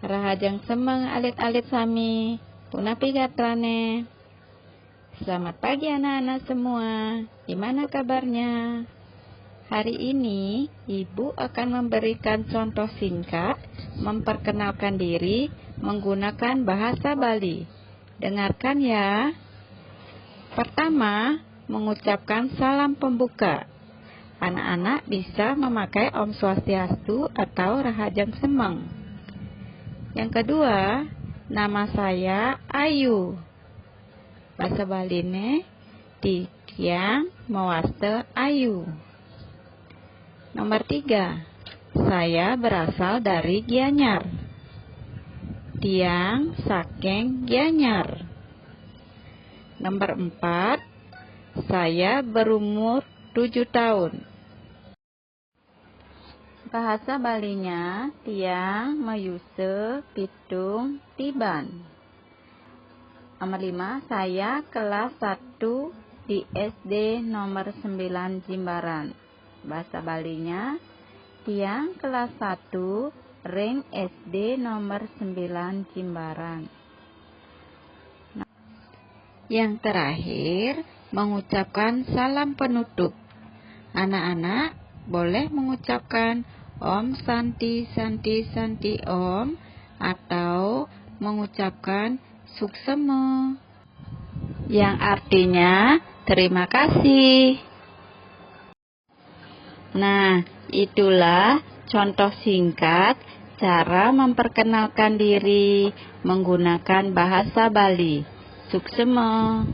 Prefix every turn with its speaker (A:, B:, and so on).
A: Rahajang semeng alit-alit sami, punapi gatrane. Selamat pagi anak-anak semua, gimana kabarnya? Hari ini Ibu akan memberikan contoh singkat memperkenalkan diri menggunakan bahasa Bali. Dengarkan ya. Pertama, mengucapkan salam pembuka. Anak-anak bisa memakai Om Swastiastu atau Rahajang Semeng. Yang kedua, nama saya Ayu. Bahasa Baline Tiang Mawaste Ayu. Nomor 3, saya berasal dari Gianyar. Tiang Saking Gianyar. Nomor 4, saya berumur 7 tahun. Bahasa Balinya Tiang Mayuse Pitung Tiban. Nomor 5, saya kelas 1 di SD nomor 9 Jimbaran. Bahasa Balinya Tiang kelas 1 Ring SD nomor 9 Jimbaran. Yang terakhir, mengucapkan salam penutup. Anak-anak boleh mengucapkan Om Santi Santi Santi Om atau mengucapkan Suksema yang artinya terima kasih. Nah, itulah contoh singkat cara memperkenalkan diri menggunakan bahasa Bali. Suksema.